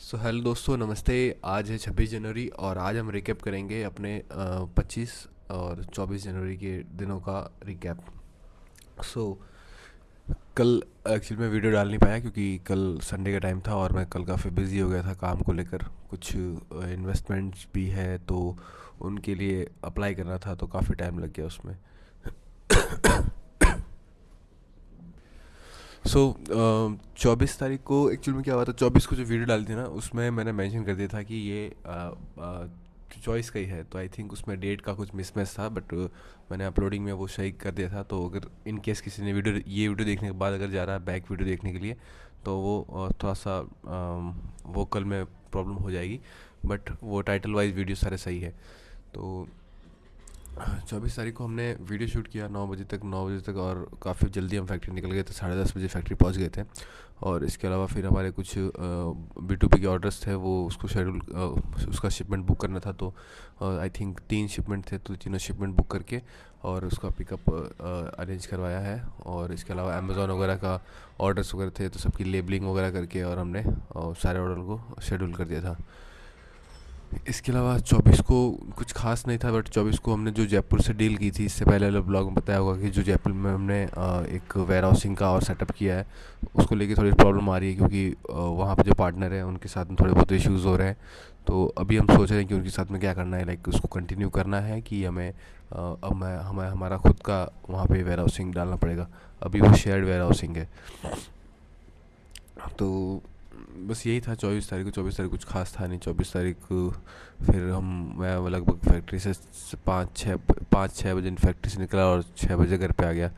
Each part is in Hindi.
हेलो दोस्तों, नमस्ते। आज है 26 जनवरी और आज हम रिकैप करेंगे अपने 25 और 24 जनवरी के दिनों का रिकैप। सो कल एक्चुअली मैं वीडियो डाल नहीं पाया क्योंकि कल संडे का टाइम था और मैं कल काफ़ी बिजी हो गया था काम को लेकर। कुछ इन्वेस्टमेंट्स भी है तो उनके लिए अप्लाई करना था, तो काफ़ी टाइम लग गया उसमें। सो 24 तारीख को एक्चुअली में क्या हुआ था, 24 को जो वीडियो डाली थी ना उसमें मैंने मेंशन कर दिया था कि ये चॉइस का ही है, तो आई थिंक उसमें डेट का कुछ मिसमैच था, बट मैंने अपलोडिंग में वो सही कर दिया था। तो अगर इन केस किसी ने ये वीडियो देखने के बाद अगर जा रहा है बैक वीडियो देखने के लिए, तो वो थोड़ा सा वोकल में प्रॉब्लम हो जाएगी, बट वो टाइटल वाइज वीडियो सारे सही है। तो 24 तारीख को हमने वीडियो शूट किया 9 बजे तक और काफ़ी जल्दी हम फैक्ट्री निकल गए थे, 10:30 बजे फैक्ट्री पहुंच गए थे। और इसके अलावा फिर हमारे कुछ B2B के ऑर्डर्स थे, वो उसको शेड्यूल उसका शिपमेंट बुक करना था। तो आई थिंक 3 शिपमेंट थे, तो तीनों शिपमेंट बुक करके और उसका पिकअप अरेंज करवाया है। और इसके अलावा अमेज़ोन वगैरह का ऑर्डर्स वगैरह थे, तो सबकी लेबलिंग वगैरह करके और हमने सारे ऑर्डर को शेड्यूल कर दिया था। इसके अलावा 24 को कुछ खास नहीं था, बट 24 को हमने जो जयपुर से डील की थी, इससे पहले वाले ब्लॉग में बताया होगा कि जो जयपुर में हमने एक वेयर हाउसिंग का और सेटअप किया है, उसको लेके थोड़ी प्रॉब्लम आ रही है क्योंकि वहाँ पे जो पार्टनर है उनके साथ में थोड़े बहुत इश्यूज़ हो रहे हैं। तो अभी हम सोच रहे हैं कि उनके साथ में क्या करना है, लाइक उसको कंटिन्यू करना है कि हमें अब मैं हमें हमारा खुद का वहाँ पे वेयर हाउसिंग डालना पड़ेगा। अभी वो शेयर्ड वेयर हाउसिंग है। तो बस यही था 24 तारीख को। 24 तारीख कुछ खास था नहीं। 24 तारीख को फिर मैं वो लगभग फैक्ट्री से 5-6 बजे फैक्ट्री से निकला और 6 बजे घर पे आ गया।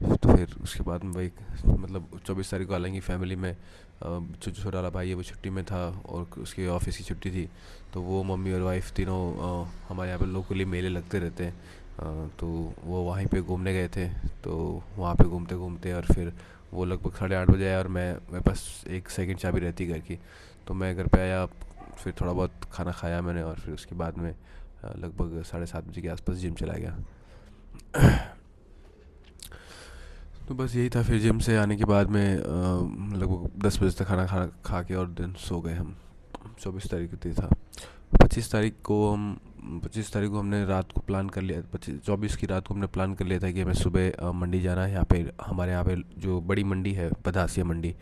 तो फिर उसके बाद में वही, मतलब 24 तारीख को हालांकि फैमिली में जो छोटा वाला भाई है वो छुट्टी में था और उसकी ऑफिस की छुट्टी थी। तो वो मम्मी और वाइफ तीनों हमारे यहाँ पे लोकली मेले लगते रहते हैं, तो वो वहीं पे घूमने गए थे। तो वहाँ पे घूमते घूमते और फिर वो लगभग 8:30 बजे आया और मेरे पास एक सेकंड चाबी रहती घर की। तो मैं घर पे आया, फिर थोड़ा बहुत खाना खाया मैंने और फिर उसके बाद में लगभग 7:30 बजे के आसपास जिम चला गया। तो बस यही था। फिर जिम से आने के बाद में लगभग 10 बजे तक खाना खा के और दिन सो गए हम। 24 तारीख को था। 25 तारीख को हमने रात को प्लान कर लिया, 24 की रात को हमने प्लान कर लिया था कि हमें सुबह मंडी जाना है। यहाँ पे हमारे यहाँ पे जो बड़ी मंडी है, बधासिया मंडी,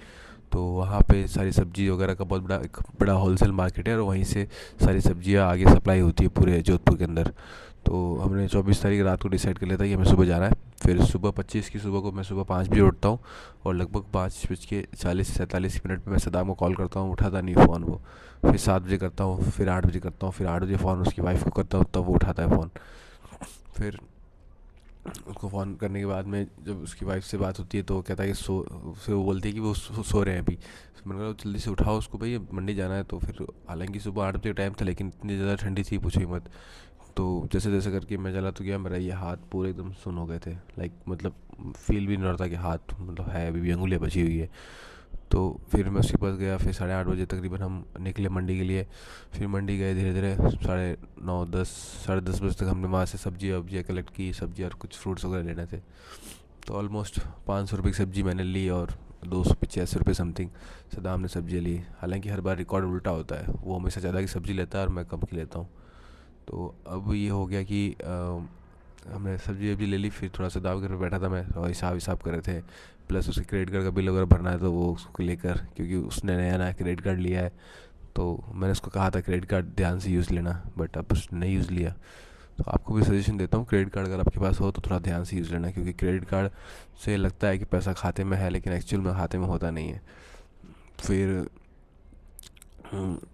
तो वहाँ पे सारी सब्जी वगैरह का बहुत बड़ा एक बड़ा होलसेल मार्केट है और वहीं से सारी सब्जियाँ आगे सप्लाई होती है पूरे जोधपुर के अंदर। तो हमने 24 तारीख रात को डिसाइड कर लिया था कि हमें सुबह जाना है। फिर सुबह 25 की सुबह को मैं सुबह 5 बजे उठता हूँ और लगभग 5:40-47 मिनट पर मैं सदाम को कॉल करता हूँ, उठाता नहीं फ़ोन वो। फिर 7 बजे करता हूँ, फिर 8 बजे करता हूँ, फिर 8 बजे फ़ोन उसकी वाइफ को करता हूँ, तब वो उठाता है फ़ोन। फिर उसको फ़ोन करने के बाद में जब उसकी वाइफ से बात होती है तो वो कहता है कि फिर वो बोलती है कि वो सो रहे हैं अभी। तो मैंने कहा जल्दी से उठाओ उसको भाई, मंडी जाना है। तो फिर हालांकि सुबह 8 बजे टाइम था लेकिन इतनी ज़्यादा ठंडी थी पूछो ही मत। तो जैसे जैसे करके मैं चला तो गया, मेरा ये हाथ पूरे एकदम सुन हो गए थे, लाइक मतलब फील भी नहीं हो रहा था कि हाथ मतलब है, अभी भी अंगुलियाँ बची हुई है। तो फिर मैं उसके पास गया, फिर 8:30 बजे तकरीबन हम निकले मंडी के लिए। फिर मंडी गए धीरे धीरे, 9:30 10:30 बजे तक हमने वहाँ से सब्जी वब्जियाँ कलेक्ट की, सब्जी और कुछ फ्रूट्स वगैरह लेने थे। तो ऑलमोस्ट 500 रुपये की सब्ज़ी मैंने ली और 285 रुपये समथिंग सदाम ने सब्जी ली। हालांकि हर बार रिकॉर्ड उल्टा होता है, वो हमेशा ज़्यादा की सब्ज़ी लेता है और मैं कम की लेता हूँ। तो अब ये हो गया कि हमने सब्जी वब्जी ले ली। फिर थोड़ा सा दाव घर पे बैठा था मैं और हिसाब हिसाब कर रहे थे, प्लस उसके क्रेडिट कार्ड का बिल वगैरह भरना है तो वो उसको लेकर, क्योंकि उसने नया नया क्रेडिट कार्ड लिया है। तो मैंने उसको कहा था क्रेडिट कार्ड ध्यान से यूज़ लेना, बट अब उसने नहीं यूज़ लिया। तो आपको भी सजेशन देता हूँ, क्रेडिट कार्ड अगर आपके पास हो तो थोड़ा ध्यान से यूज़ लेना, क्योंकि क्रेडिट कार्ड से लगता है कि पैसा खाते में है लेकिन एक्चुअल में खाते में होता नहीं है। फिर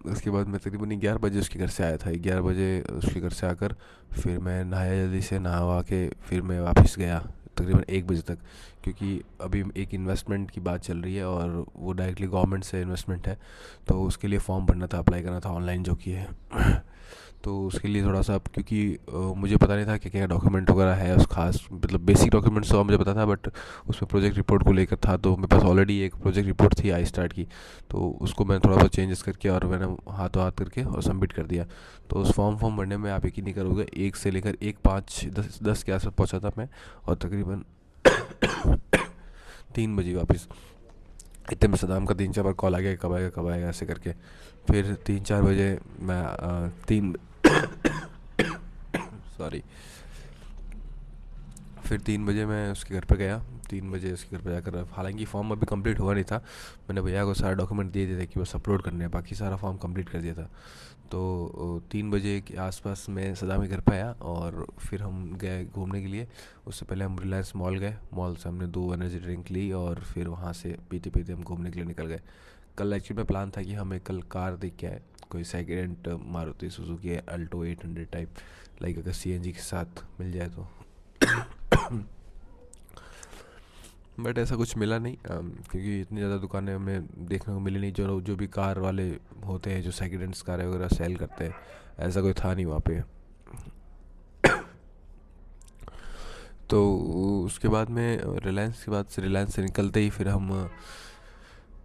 उसके बाद मैं तकरीबन 11 बजे उसके घर से आया था। 11 बजे उसके घर से आकर फिर मैं नहाया, जल्दी से नहा के फिर मैं वापस गया तकरीबन 1 बजे तक, क्योंकि अभी एक इन्वेस्टमेंट की बात चल रही है और वो डायरेक्टली गवर्नमेंट से इन्वेस्टमेंट है। तो उसके लिए फॉर्म भरना था, अप्लाई करना था ऑनलाइन जो कि है। तो उसके लिए थोड़ा सा, क्योंकि मुझे पता नहीं था कि क्या डॉक्यूमेंट वगैरह है उस खास, मतलब बेसिक डॉक्यूमेंट्स तो मुझे पता था, बट उसमें प्रोजेक्ट रिपोर्ट को लेकर था। तो मेरे पास ऑलरेडी एक प्रोजेक्ट रिपोर्ट थी आई स्टार्ट की, तो उसको मैं थोड़ा सा चेंजेस करके और मैंने हाथों हाथ करके और सबमिट कर दिया। तो उस फॉर्म भरने में आप यकीन नहीं करोगे, 1 से लेकर 1 5 10 के आसपास पहुँचा था मैं, और तकरीबन 3 बजे वापस। इतने में सदाम का 3-4 बार कॉल आ गया, कब आएगा कब आएगा ऐसे करके। फिर 3-4 बजे मैं तीन सॉरी फिर 3 बजे मैं उसके घर पर गया। 3 बजे उसके घर पर जाकर, हालांकि फॉर्म अभी कंप्लीट हुआ नहीं था, मैंने भैया को सारा डॉक्यूमेंट दिए थे कि बस अपलोड करने हैं, बाकी सारा फॉर्म कंप्लीट कर दिया था। तो 3 बजे के आसपास मैं सदाम के घर पर आया और फिर हम गए घूमने के लिए। उससे पहले हम रिलायंस मॉल गए, मॉल से हमने 2 एनर्जी ड्रिंक ली और फिर वहाँ से पीते पीते हम घूमने के लिए निकल गए। कल एक्चुअली में प्लान था कि हमें कल कार देख के आए, कोई second hand Maruti Suzuki Alto 800 type, like अगर सीएनजी के साथ मिल जाए तो। बट ऐसा कुछ मिला नहीं, क्योंकि इतनी ज़्यादा दुकानें हमें देखने को मिली नहीं। जो जो भी कार वाले होते हैं जो सेकेंड हैंड कार वगैरह सेल करते हैं, ऐसा कोई था नहीं वहाँ पे। तो उसके बाद में रिलायंस से निकलते ही फिर हम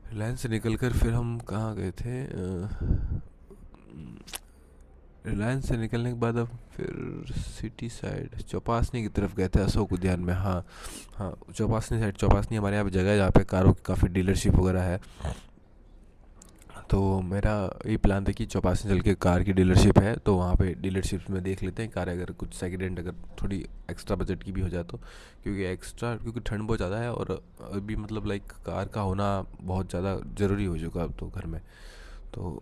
रिलायंस से निकल कर फिर हम कहाँ गए थे, रिलायंस से निकलने के बाद अब फिर सिटी साइड चौपासनी की तरफ गए थे, अशोक उद्यान में। हाँ हाँ, चौपासनी साइड, चौपासनी हमारे यहाँ पे जगह है जहाँ पे कारों की काफ़ी डीलरशिप वगैरह है। तो मेरा ये प्लान था कि चौपासनी चल के कार की डीलरशिप है तो वहाँ पे डीलरशिप में देख लेते हैं कार, अगर कुछ सेकेंड हैंड अगर थोड़ी एक्स्ट्रा बजट की भी हो जाए तो। क्योंकि ठंड बहुत ज़्यादा है और अभी मतलब लाइक कार का होना बहुत ज़्यादा ज़रूरी हो चुका अब तो घर में। तो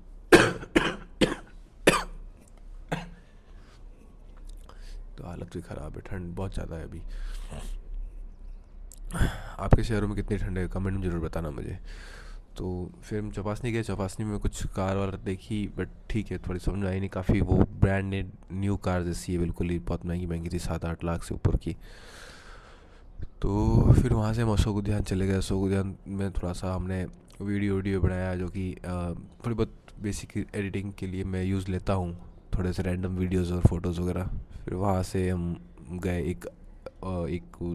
तो हालत भी ख़राब है, ठंड बहुत ज़्यादा है अभी। आपके शहरों में कितनी ठंड है कमेंट में ज़रूर बताना मुझे। तो फिर हम चौपासनी गए, चौपासनी में कुछ कार वार देखी, बट ठीक है थोड़ी समझ में आई नहीं, काफ़ी वो ब्रांडेड न्यू कार जैसी है बिल्कुल ही, बहुत महंगी महंगी थी, 7-8 लाख से ऊपर की। तो फिर वहाँ से हम अशोक उद्यान चले गए। अशोक उद्यान में थोड़ा सा हमने वीडियो वीडियो बनाया, जो कि थोड़ी बहुत बेसिक एडिटिंग के लिए मैं यूज़ लेता हूँ, थोड़े से रैंडम वीडियोज़ और फोटोज़ वगैरह। फिर वहाँ से हम गए, एक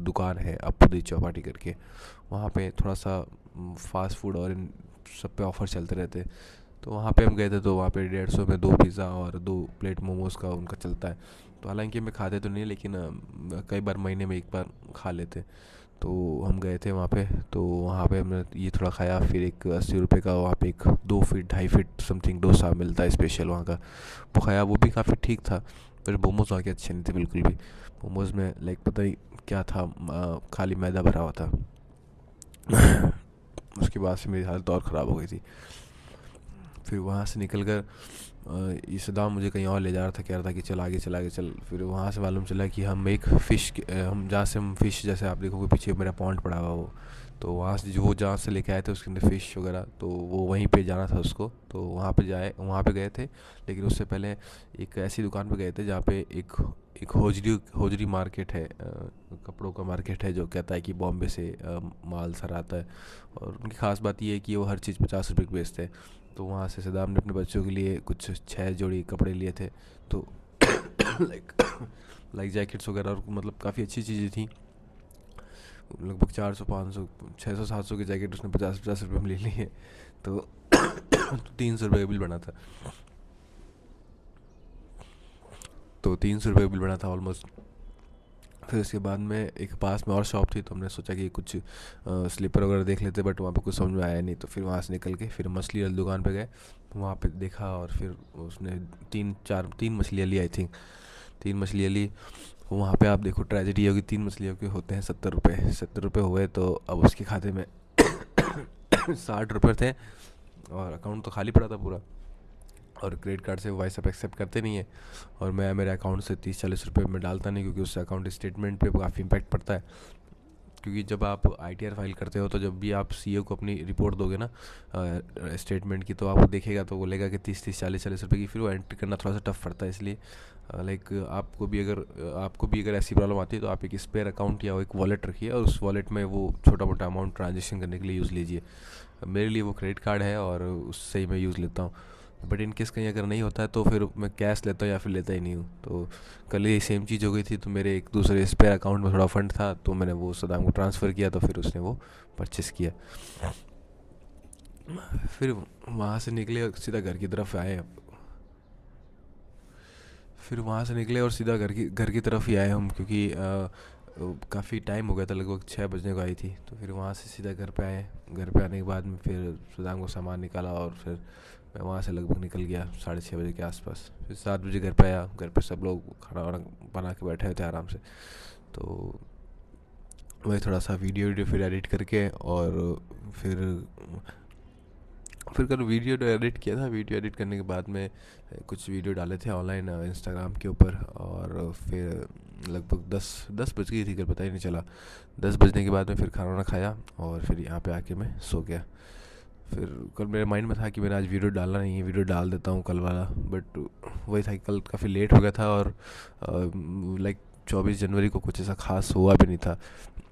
दुकान है अपुदी चौपाटी करके, वहाँ पे थोड़ा सा फास्ट फूड और इन सब पे ऑफ़र चलते रहते। तो वहाँ पे हम गए थे, तो वहाँ पे 150 में 2 पिज़्ज़ा और 2 प्लेट मोमोज़ का उनका चलता है। तो हालांकि मैं खाते तो नहीं, लेकिन कई बार महीने में एक बार खा लेते। तो हम गए थे वहाँ पे, तो वहाँ पे हमने ये थोड़ा खाया। फिर एक 80 रुपये का वहाँ पे एक 2 फीट 2.5 फीट समथिंग डोसा मिलता है स्पेशल वहाँ का, वो खाया, वो भी काफ़ी ठीक था। पर मोमोज़ वहाँ के अच्छे नहीं थे बिल्कुल भी। मोमोज़ में लाइक पता नहीं क्या था, खाली मैदा भरा हुआ था। उसके बाद से मेरी हालत और ख़राब हो गई थी। फिर वहाँ से निकल कर ये सदाम मुझे कहीं और ले जा रहा था, कह रहा था कि चल आगे चल आगे चल। फिर वहाँ से मालूम चला कि हम एक फ़िश, हम जहाँ से हम फ़िश, जैसे आप देखोगे पीछे मेरा पॉन्ड पड़ा हुआ वो, तो वहाँ से जो जहाँ से लेके आए थे उसके अंदर फ़िश वगैरह, तो वो वहीं पे जाना था उसको, तो वहाँ पे गए थे। लेकिन उससे पहले एक ऐसी दुकान पे गए थे जहाँ पे एक एक होजरी होजरी मार्केट है, कपड़ों का मार्केट है, जो कहता है कि बॉम्बे से माल सर आता है। और उनकी ख़ास बात ये है कि वो हर चीज़ 50 रुपये की बेचते हैं। तो वहाँ से सदाम ने अपने बच्चों के लिए कुछ 6 जोड़ी कपड़े लिए थे। तो लाइक लाइक जैकेट्स वगैरह, और मतलब काफ़ी अच्छी चीज़ें थी। लगभग 400 500 600 700 के जैकेट उसने 50-50 रुपये में ले लिए। तो 300 रुपये का बिल बना था। तो 300 रुपये का बिल बना था ऑलमोस्ट। फिर उसके बाद में एक पास में और शॉप थी, तो हमने सोचा कि कुछ स्लीपर वगैरह देख लेते, बट वहाँ पे कुछ समझ में आया नहीं। तो फिर वहाँ से निकल के फिर मछली वाली दुकान पे गए, वहाँ पे देखा और फिर उसने 3 मछलियाँ ली आई थिंक, 3 मछलियाँ ली। वहाँ पे आप देखो ट्रेजेडी होगी, 3 मछलियों के होते हैं 70 रुपये, 70 रुपये हुए तो अब उसके खाते में 60 रुपये थे, और अकाउंट तो खाली पड़ा था पूरा। और क्रेडिट कार्ड से वाइस आप एक्सेप्ट करते नहीं है, और मैं मेरे अकाउंट से 30-40 रुपये में डालता नहीं, क्योंकि उससे अकाउंट स्टेटमेंट पे काफ़ी इम्पैक्ट पड़ता है। क्योंकि जब आप आईटीआर फाइल करते हो, तो जब भी आप सीईओ को अपनी रिपोर्ट दोगे ना स्टेटमेंट की, तो आपको देखेगा तो बोलेगा कि 30-30 40-40 रुपये की, फिर वो एंट्री करना थोड़ा सा टफ पड़ता है। इसलिए लाइक आपको भी अगर ऐसी प्रॉब्लम आती है, तो आप एक स्पेयर अकाउंट या एक वॉलेट रखिए, और उस वॉलेट में वो छोटा मोटा अमाउंट ट्रांजेक्शन करने के लिए यूज़ लीजिए। मेरे लिए वो क्रेडिट कार्ड है और उससे ही मैं यूज़ लेता हूँ। बट इन केस कहीं अगर नहीं होता है, तो फिर मैं कैश लेता हूँ या फिर लेता ही नहीं हूँ। तो कल ये सेम चीज़ हो गई थी, तो मेरे एक दूसरे स्पेयर अकाउंट में थोड़ा फंड था, तो मैंने वो सदाम को ट्रांसफ़र किया, तो फिर उसने वो परचेस किया। फिर वहाँ से निकले और सीधा घर की तरफ आए। फिर वहाँ से निकले और सीधा घर की तरफ ही आए हम, क्योंकि काफ़ी टाइम हो गया था, लगभग 6 बजने को आई थी। तो फिर वहाँ से सीधा घर पे आए। घर पे आने के बाद में फिर सुदाम को सामान निकाला और फिर मैं वहाँ से लगभग निकल गया 6:30 बजे के आसपास। फिर 7 बजे घर पे आया। घर पे सब लोग खाना वाना बना के बैठे हुए थे आराम से। तो वही थोड़ा सा वीडियो वीडियो फिर एडिट करके, और फिर फिर कल वीडियो एडिट किया था। वीडियो एडिट करने के बाद में कुछ वीडियो डाले थे ऑनलाइन इंस्टाग्राम के ऊपर। और फिर लगभग 10 बज गई थी, कल पता ही नहीं चला। 10 बजने के बाद में फिर खाना वाना खाया और फिर यहाँ पे आके मैं सो गया। फिर कल मेरे माइंड में था कि मैंने आज वीडियो डालना नहीं है, वीडियो डाल देता हूँ कल वाला। बट वही था कि कल काफ़ी लेट हो गया था, और लाइक 24 जनवरी को कुछ ऐसा खास हुआ भी नहीं था।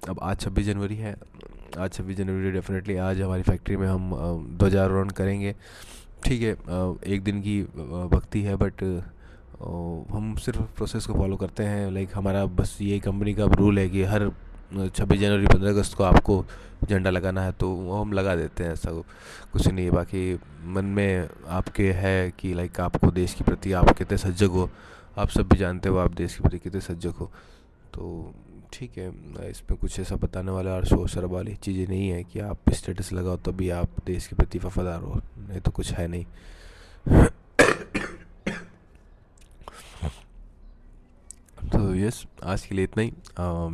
अब आज 26 जनवरी है। आज 26 जनवरी डेफिनेटली आज हमारी फैक्ट्री में हम ध्वजारोहण करेंगे। ठीक है, एक दिन की भक्ति है, बट हम सिर्फ प्रोसेस को फॉलो करते हैं। लाइक हमारा बस ये कंपनी का रूल है कि हर 26 जनवरी 15 अगस्त को आपको झंडा लगाना है, तो वो हम लगा देते हैं। ऐसा कुछ नहीं है। बाकी मन में आपके है कि लाइक आपको देश के प्रति आप कितने सजग हो। आप सब भी जानते हो आप देश के प्रति कितने सजग हो। तो ठीक है, इसमें कुछ ऐसा बताने वाला और शोर शराबा वाली चीज़ें नहीं है कि आप स्टेटस लगाओ तभी आप देश के प्रति वफादार हो, नहीं तो कुछ है नहीं। तो यस, आज के लिए इतना ही।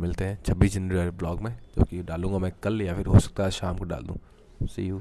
मिलते हैं 26 जनवरी वाले ब्लॉग में, जो कि डालूंगा मैं कल, या फिर हो सकता है शाम को डाल दूँ। सी यू।